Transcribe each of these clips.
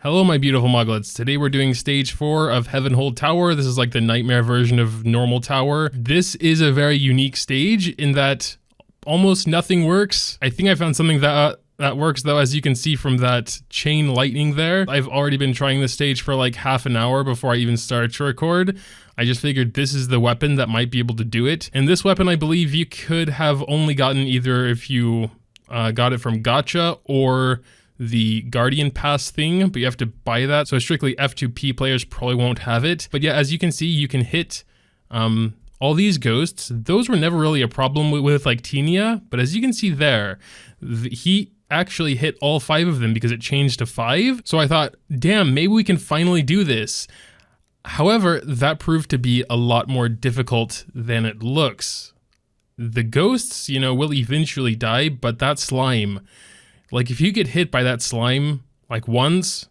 Hello my beautiful muglets. Today we're doing stage 4 of Heavenhold Tower. This is like the nightmare version of normal tower. This is a very unique stage in that almost nothing works. I think I found something that works though, as you can see from that chain lightning there. I've already been trying this stage for like half an hour before I even started to record. I just figured this is the weapon that might be able to do it. And this weapon I believe you could have only gotten either if you got it from Gacha or the Guardian Pass thing, but you have to buy that. So strictly F2P players probably won't have it. But yeah, as you can see, you can hit all these ghosts. Those were never really a problem with like Tenia, but as you can see there, he actually hit all 5 of them because it changed to 5. So I thought, damn, maybe we can finally do this. However, that proved to be a lot more difficult than it looks. The ghosts, you know, will eventually die, but that slime, like if you get hit by that slime like once,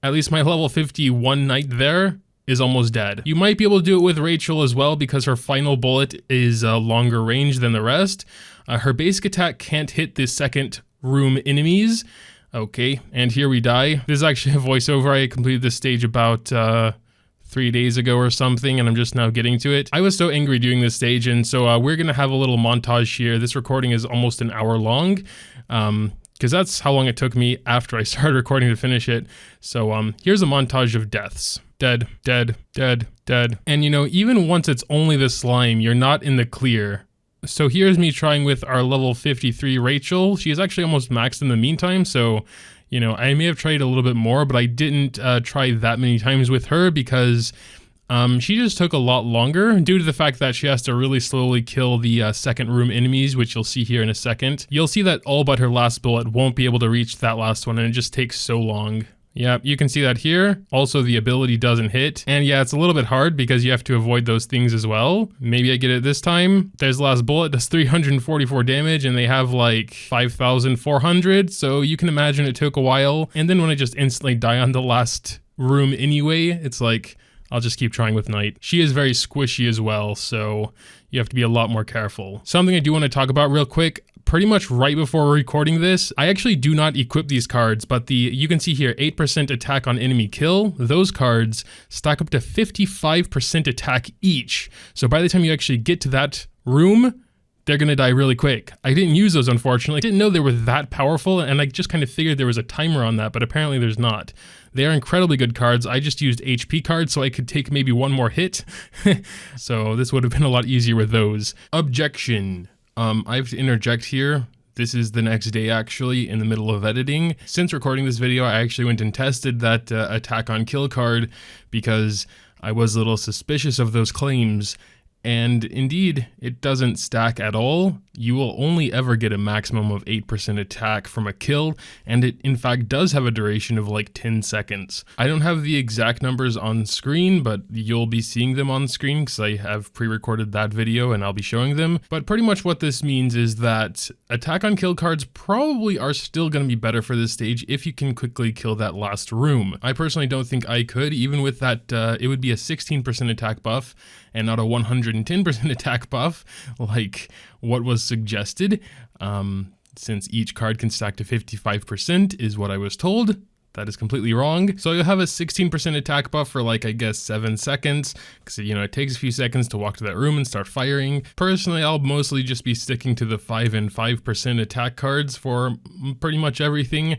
at least my level 51 knight there is almost dead. You might be able to do it with Rachel as well because her final bullet is longer range than the rest. Her basic attack can't hit the second room enemies. Okay, and here we die. This is actually a voiceover. I completed this stage about 3 days ago or something, and I'm just now getting to it. I was so angry doing this stage, and so we're gonna have a little montage here. This recording is almost an hour long. Because that's how long it took me after I started recording to finish it. So here's a montage of deaths. Dead, dead, dead, dead. And you know, even once it's only the slime, you're not in the clear. So here's me trying with our level 53 Rachel. She is actually almost maxed in the meantime, so you know, I may have tried a little bit more, but I didn't try that many times with her because she just took a lot longer due to the fact that she has to really slowly kill the second room enemies, which you'll see here in a second. You'll see that all but her last bullet won't be able to reach that last one, and it just takes so long. Yeah, you can see that here. Also, the ability doesn't hit. And yeah, it's a little bit hard because you have to avoid those things as well. Maybe I get it this time. There's the last bullet, does 344 damage, and they have like 5,400. So you can imagine it took a while. And then when I just instantly die on the last room anyway, it's like, I'll just keep trying with Knight. She is very squishy as well, so you have to be a lot more careful. Something I do want to talk about real quick, pretty much right before recording this, I actually do not equip these cards, but you can see here 8% attack on enemy kill. Those cards stack up to 55% attack each. So by the time you actually get to that room, they're gonna die really quick. I didn't use those, unfortunately. I didn't know they were that powerful, and I just kind of figured there was a timer on that, but apparently there's not. They are incredibly good cards. I just used HP cards so I could take maybe one more hit. So this would have been a lot easier with those. Objection. I have to interject here. This is the next day actually, in the middle of editing. Since recording this video, I actually went and tested that attack on kill card because I was a little suspicious of those claims. And indeed, it doesn't stack at all. You will only ever get a maximum of 8% attack from a kill, and it in fact does have a duration of like 10 seconds. I don't have the exact numbers on screen, but you'll be seeing them on screen because I have pre-recorded that video and I'll be showing them. But pretty much what this means is that attack on kill cards probably are still going to be better for this stage if you can quickly kill that last room. I personally don't think I could, even with that, it would be a 16% attack buff and not a 110% attack buff like what was suggested, since each card can stack to 55% is what I was told. That is completely wrong. So you'll have a 16% attack buff for like, I guess 7 seconds, because you know, it takes a few seconds to walk to that room and start firing. Personally, I'll mostly just be sticking to the 5 and 5% attack cards for pretty much everything,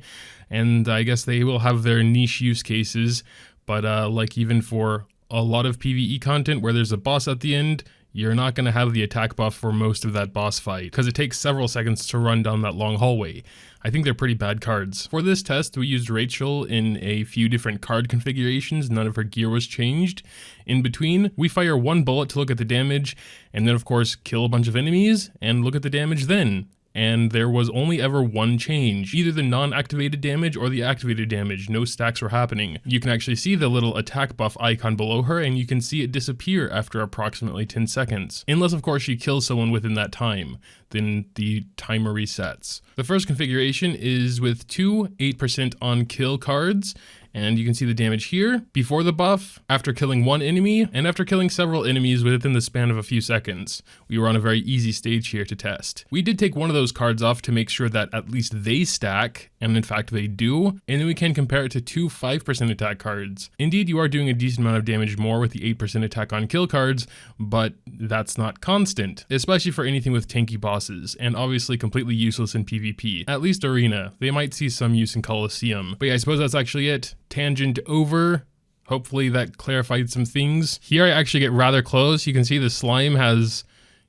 and I guess they will have their niche use cases, but like even for a lot of PvE content where there's a boss at the end, you're not going to have the attack buff for most of that boss fight because it takes several seconds to run down that long hallway. I think they're pretty bad cards. For this test, we used Rachel in a few different card configurations. None of her gear was changed. In between, we fire one bullet to look at the damage, and then of course kill a bunch of enemies and look at the damage then. And there was only ever one change, either the non-activated damage or the activated damage. No stacks were happening. You can actually see the little attack buff icon below her, and you can see it disappear after approximately 10 seconds. Unless of course she kills someone within that time, then the timer resets. The first configuration is with two 8% on kill cards, And you can see the damage here before the buff, after killing one enemy, and after killing several enemies within the span of a few seconds. We were on a very easy stage here to test. We did take one of those cards off to make sure that at least they stack, and in fact they do, and then we can compare it to two 5% attack cards. Indeed, you are doing a decent amount of damage more with the 8% attack on kill cards, but that's not constant, especially for anything with tanky bosses, and obviously completely useless in PvP. At least Arena. They might see some use in Coliseum. But yeah, I suppose that's actually it. Tangent over. Hopefully that clarified some things. Here I actually get rather close. You can see the slime has,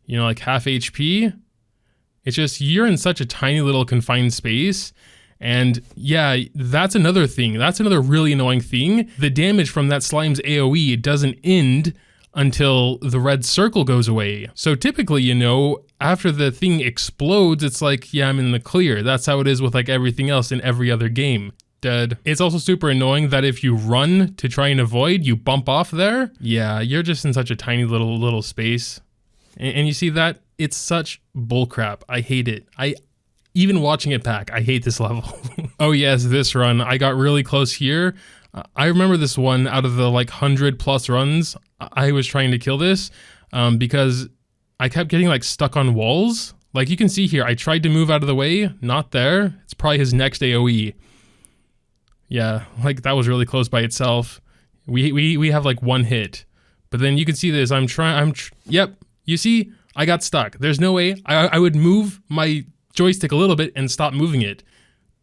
you know, like half HP. It's just, you're in such a tiny little confined space. And yeah, that's another thing. That's another really annoying thing. The damage from that slime's AoE doesn't end until the red circle goes away. So typically, you know, after the thing explodes, it's like, yeah, I'm in the clear. That's how it is with like everything else in every other game. Dead. It's also super annoying that if you run to try and avoid, you bump off there. Yeah, you're just in such a tiny little space. And you see that? It's such bullcrap. I hate it. Even watching it back, I hate this level. Oh yes, this run. I got really close here. I remember this one out of the like 100+ runs. I was trying to kill this because I kept getting like stuck on walls. Like you can see here, I tried to move out of the way, not there. It's probably his next AoE. Yeah, like that was really close by itself. We have like one hit, but then you can see this. Yep. You see, I got stuck. There's no way I would move my joystick a little bit and stop moving it.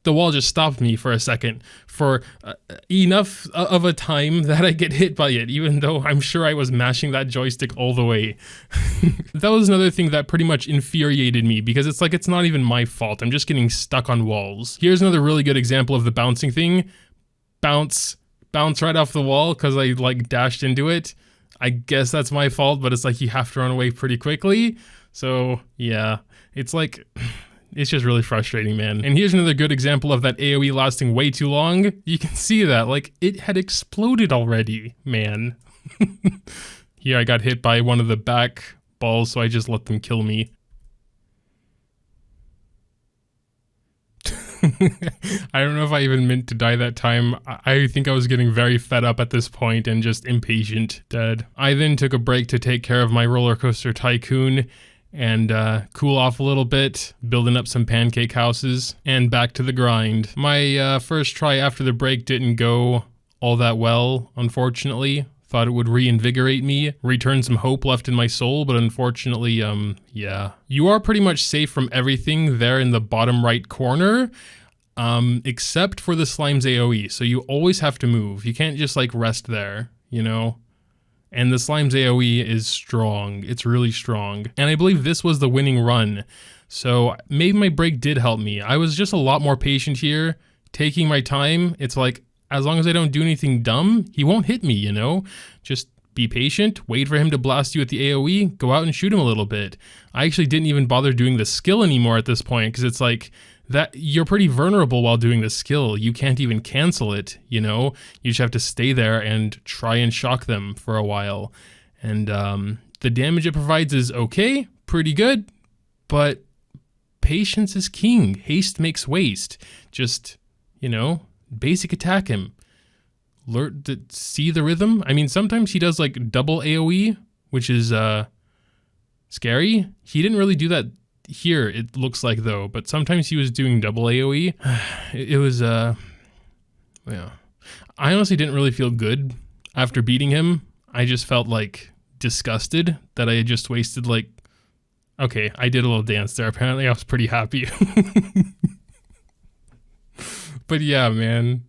The wall just stopped me for a second for enough of a time that I get hit by it, even though I'm sure I was mashing that joystick all the way. That was another thing that pretty much infuriated me because it's like, it's not even my fault. I'm just getting stuck on walls. Here's another really good example of the bouncing thing. Bounce right off the wall because I like dashed into it. I guess that's my fault, but it's like you have to run away pretty quickly. So yeah, it's like... It's just really frustrating, man. And here's another good example of that AoE lasting way too long. You can see that, like, it had exploded already, man. Here I got hit by one of the back balls, so I just let them kill me. I don't know if I even meant to die that time. I think I was getting very fed up at this point and just impatient. Dead. I then took a break to take care of my roller coaster tycoon and cool off a little bit, building up some pancake houses, and back to the grind. My first try after the break didn't go all that well, unfortunately. Thought it would reinvigorate me, return some hope left in my soul, but unfortunately, yeah. You are pretty much safe from everything there in the bottom right corner, except for the slime's AoE, so you always have to move. You can't just like rest there, you know? And the slime's AoE is strong. It's really strong. And I believe this was the winning run. So maybe my break did help me. I was just a lot more patient here, taking my time. It's like, as long as I don't do anything dumb, he won't hit me, you know? Just be patient, wait for him to blast you with the AoE, go out and shoot him a little bit. I actually didn't even bother doing the skill anymore at this point, because it's like, that you're pretty vulnerable while doing the skill. You can't even cancel it, you know? You just have to stay there and try and shock them for a while. And the damage it provides is okay, pretty good, but patience is king. Haste makes waste. Just, you know, basic attack him. Learn to see the rhythm. I mean, sometimes he does like double AoE, which is scary. He didn't really do that here, it looks like, though, but sometimes he was doing double AoE. It was yeah. I honestly didn't really feel good after beating him. I just felt like disgusted that I had just wasted like, okay, I did a little dance there. Apparently I was pretty happy. But yeah, man,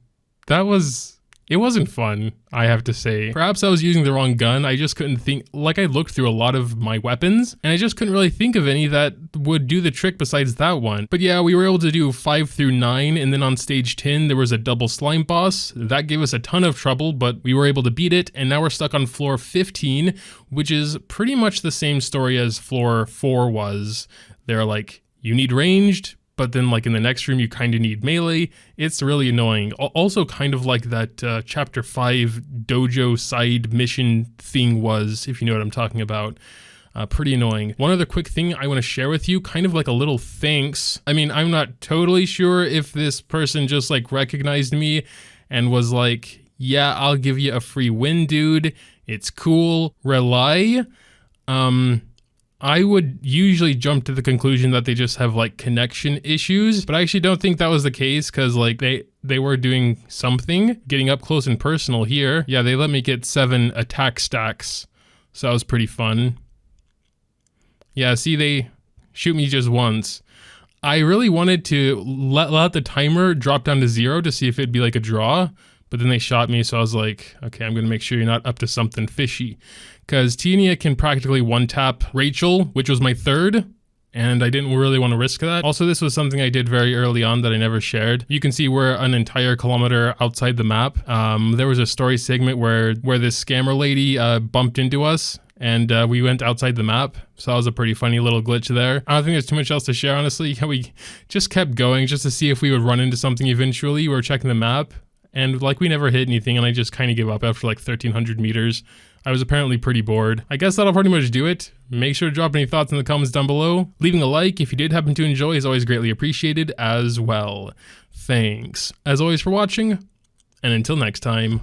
it wasn't fun, I have to say. Perhaps I was using the wrong gun. I just couldn't think, like I looked through a lot of my weapons and I just couldn't really think of any that would do the trick besides that one. But yeah, we were able to do 5 through 9, and then on stage 10, there was a double slime boss. That gave us a ton of trouble, but we were able to beat it, and now we're stuck on floor 15, which is pretty much the same story as floor 4 was. They're like, you need ranged, but then like in the next room, you kind of need melee. It's really annoying. Also kind of like that chapter 5 dojo side mission thing was, if you know what I'm talking about. Pretty annoying. One other quick thing I want to share with you, kind of like a little thanks. I mean, I'm not totally sure if this person just like recognized me and was like, yeah, I'll give you a free win, dude. It's cool. Rely. I would usually jump to the conclusion that they just have like connection issues, but I actually don't think that was the case because like they were doing something, getting up close and personal here. Yeah, they let me get 7 attack stacks, so that was pretty fun. Yeah, see, they shoot me just once. I really wanted to let the timer drop down to 0 to see if it'd be like a draw, but then they shot me, so I was like, okay, I'm gonna make sure you're not up to something fishy. Because Tia can practically one-tap Rachel, which was my 3rd, and I didn't really want to risk that. Also, this was something I did very early on that I never shared. You can see we're an entire kilometer outside the map. There was a story segment where this scammer lady bumped into us, and we went outside the map, so that was a pretty funny little glitch there. I don't think there's too much else to share, honestly. We just kept going just to see if we would run into something eventually. We were checking the map, and like we never hit anything, and I just kind of gave up after like 1,300 meters. I was apparently pretty bored. I guess that'll pretty much do it. Make sure to drop any thoughts in the comments down below. Leaving a like if you did happen to enjoy is always greatly appreciated as well. Thanks, as always, for watching, and until next time.